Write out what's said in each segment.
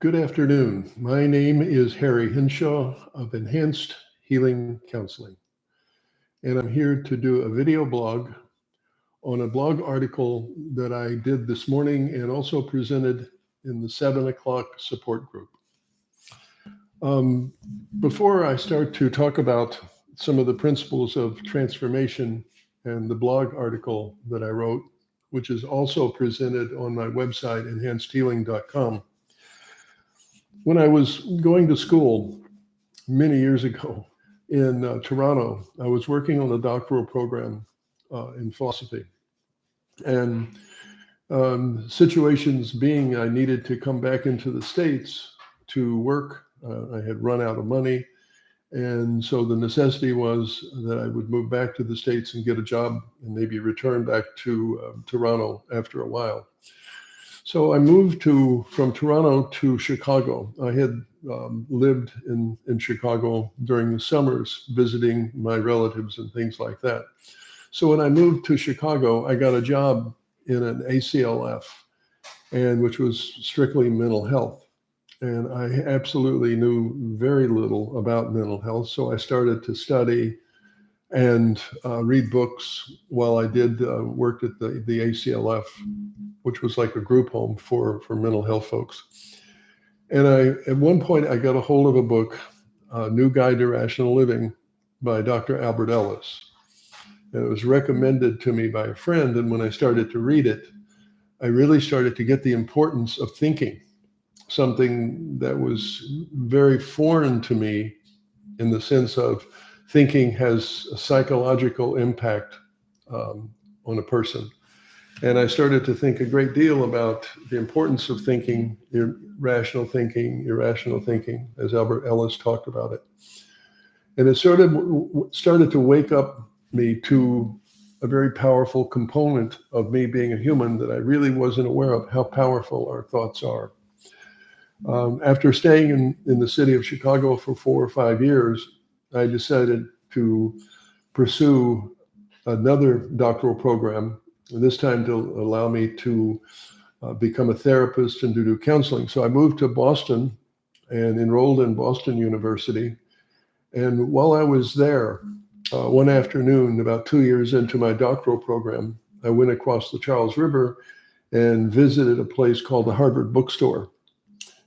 Good afternoon. My name is Harry Henshaw of Enhanced Healing Counseling, and I'm here to do a video blog on a blog article that I did this morning and also presented in the 7 o'clock support group. Before I start to talk about some of the principles of transformation and the blog article that I wrote, which is also presented on my website, enhancedhealing.com, when I was going to school many years ago in Toronto, I was working on a doctoral program in philosophy. And situations being, I needed to come back into the States to work. I had run out of money. And so the necessity was that I would move back to the States and get a job and maybe return back to Toronto after a while. So I moved from Toronto to Chicago. I had lived in Chicago during the summers, visiting my relatives and things like that. So when I moved to Chicago, I got a job in an ACLF, which was strictly mental health. And I absolutely knew very little about mental health. So I started to study and read books while I did work at the ACLF, which was like a group home for mental health folks. And at one point, I got a hold of a book, New Guide to Rational Living by Dr. Albert Ellis. And it was recommended to me by a friend. And when I started to read it, I really started to get the importance of thinking, something that was very foreign to me in the sense of thinking has a psychological impact on a person. And I started to think a great deal about the importance of thinking, irrational thinking, as Albert Ellis talked about it. And it started to wake up me to a very powerful component of me being a human that I really wasn't aware of, how powerful our thoughts are. After staying in the city of Chicago for 4 or 5 years, I decided to pursue another doctoral program, this time to allow me to become a therapist and to do counseling. So I moved to Boston and enrolled in Boston University. And while I was there, one afternoon, about 2 years into my doctoral program, I went across the Charles River and visited a place called the Harvard Bookstore.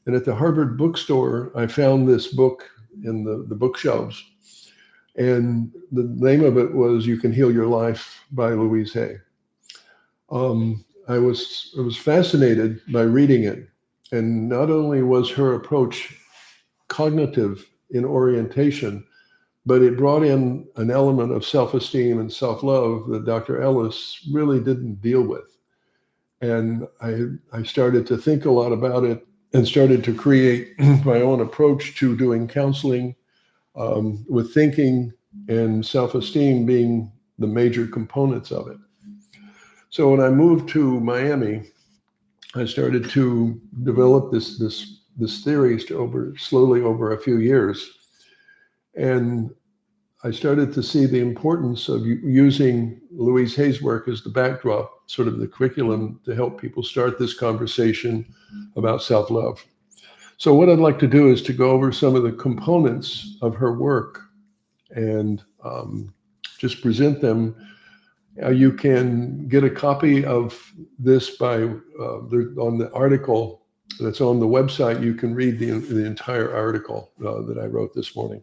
And at the Harvard Bookstore, I found this book in the bookshelves. And the name of it was You Can Heal Your Life by Louise Hay. I was fascinated by reading it. And not only was her approach cognitive in orientation, but it brought in an element of self-esteem and self-love that Dr. Ellis really didn't deal with. And I started to think a lot about it and started to create my own approach to doing counseling, with thinking and self-esteem being the major components of it. So when I moved to Miami, I started to develop this theory slowly over a few years. And I started to see the importance of using Louise Hay's work as the backdrop, sort of the curriculum, to help people start this conversation about self-love. So what I'd like to do is to go over some of the components of her work and just present them. You can get a copy of this on the article that's on the website. You can read the entire article that I wrote this morning.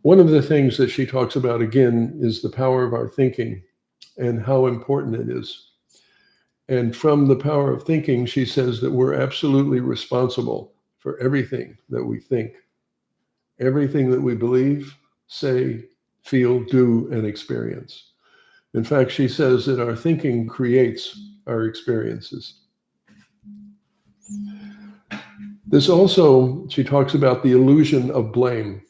One of the things that she talks about, again, is the power of our thinking and how important it is. And from the power of thinking, she says that we're absolutely responsible for everything that we think, everything that we believe, say, feel, do, and experience. In fact, she says that our thinking creates our experiences. This also, she talks about the illusion of blame.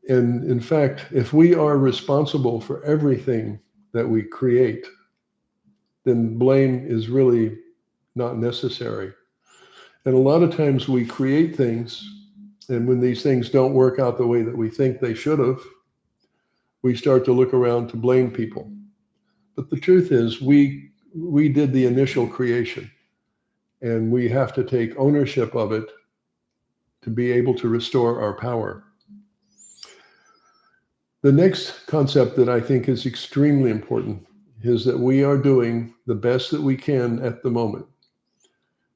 And in fact, if we are responsible for everything that we create, then blame is really not necessary. And a lot of times we create things, and when these things don't work out the way that we think they should have, we start to look around to blame people. But the truth is, we did the initial creation. and we have to take ownership of it to be able to restore our power. The next concept that I think is extremely important is that we are doing the best that we can at the moment,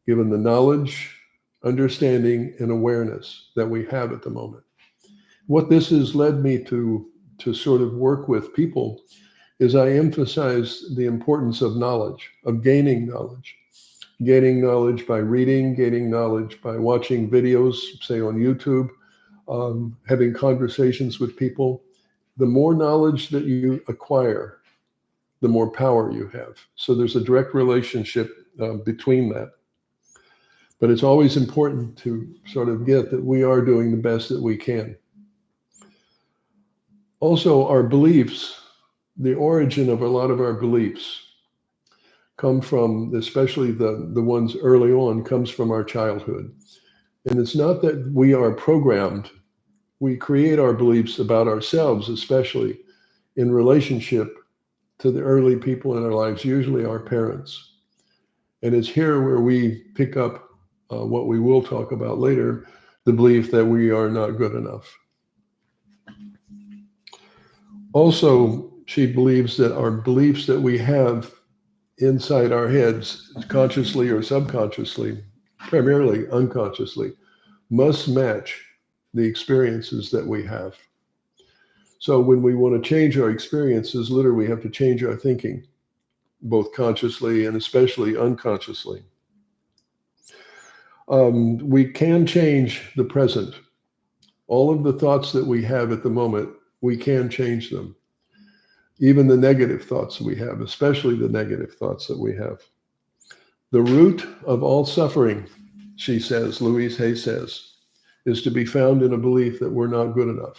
given the knowledge, understanding, and awareness that we have at the moment. What this has led me to sort of work with people is I emphasize the importance of knowledge, of gaining knowledge by reading, gaining knowledge by watching videos, say on YouTube, having conversations with people. The more knowledge that you acquire, the more power you have. So there's a direct relationship between that. But it's always important to sort of get that we are doing the best that we can. Also, our beliefs, the origin of a lot of our beliefs come from, especially the ones early on, comes from our childhood. And it's not that we are programmed. We create our beliefs about ourselves, especially in relationship to the early people in our lives, usually our parents. And it's here where we pick up what we will talk about later, the belief that we are not good enough. Also, she believes that our beliefs that we have inside our heads, consciously or subconsciously, primarily unconsciously, must match the experiences that we have. So when we want to change our experiences, literally we have to change our thinking, both consciously and especially unconsciously. We can change the present. All of the thoughts that we have at the moment, we can change them. Even the negative thoughts we have, especially the negative thoughts that we have. The root of all suffering, she says, Louise Hay says, is to be found in a belief that we're not good enough.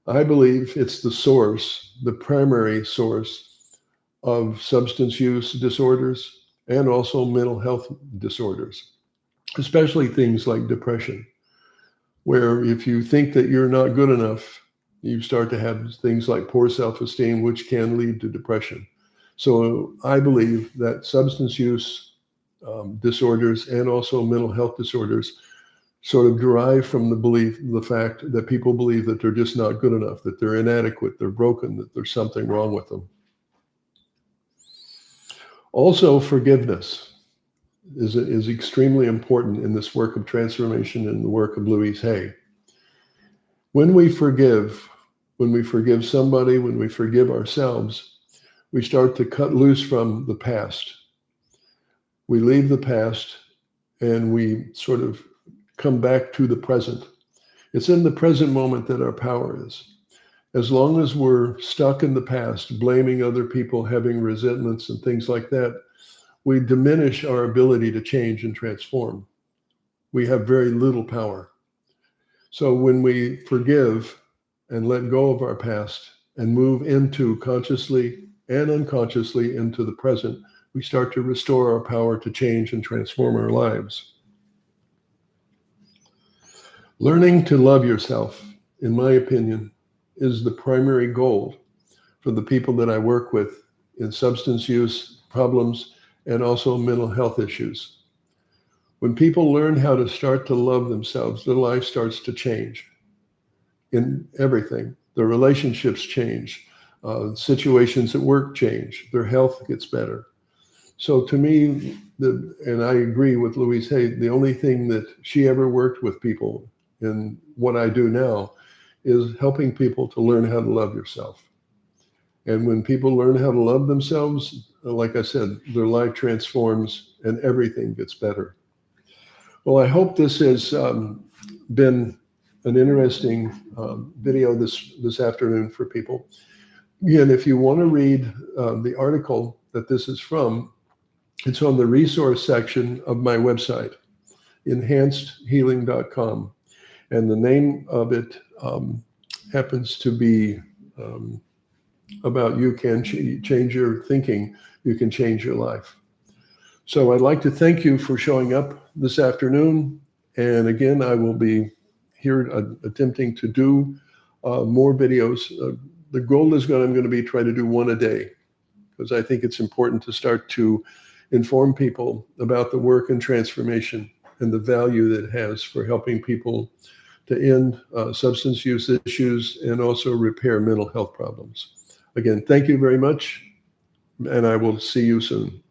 I believe it's the source, the primary source of substance use disorders and also mental health disorders, especially things like depression, where if you think that you're not good enough, you start to have things like poor self-esteem, which can lead to depression. So I believe that substance use disorders and also mental health disorders sort of derive from the fact that people believe that they're just not good enough, that they're inadequate, they're broken, that there's something wrong with them. Also, forgiveness is extremely important in this work of transformation and the work of Louise Hay. When we forgive somebody, when we forgive ourselves, we start to cut loose from the past. We leave the past and we sort of come back to the present. It's in the present moment that our power is. As long as we're stuck in the past, blaming other people, having resentments and things like that, we diminish our ability to change and transform. We have very little power. So when we forgive and let go of our past and move into consciously and unconsciously into the present, we start to restore our power to change and transform our lives. Learning to love yourself, in my opinion, is the primary goal for the people that I work with in substance use problems and also mental health issues. When people learn how to start to love themselves, their life starts to change in everything. Their relationships change, situations at work change, their health gets better. So to me, and I agree with Louise Hay, the only thing that she ever worked with people in what I do now is helping people to learn how to love yourself. And when people learn how to love themselves, like I said, their life transforms and everything gets better. Well, I hope this has been an interesting video this afternoon for people. Again, if you want to read the article that this is from, it's on the resource section of my website, enhancedhealing.com. And the name of it happens to be about you can change your thinking, you can change your life. So I'd like to thank you for showing up this afternoon. And again, I will be here attempting to do more videos. The goal is I'm going to be trying to do one a day, because I think it's important to start to inform people about the work and transformation and the value that it has for helping people to end substance use issues and also repair mental health problems. Again, thank you very much, and I will see you soon.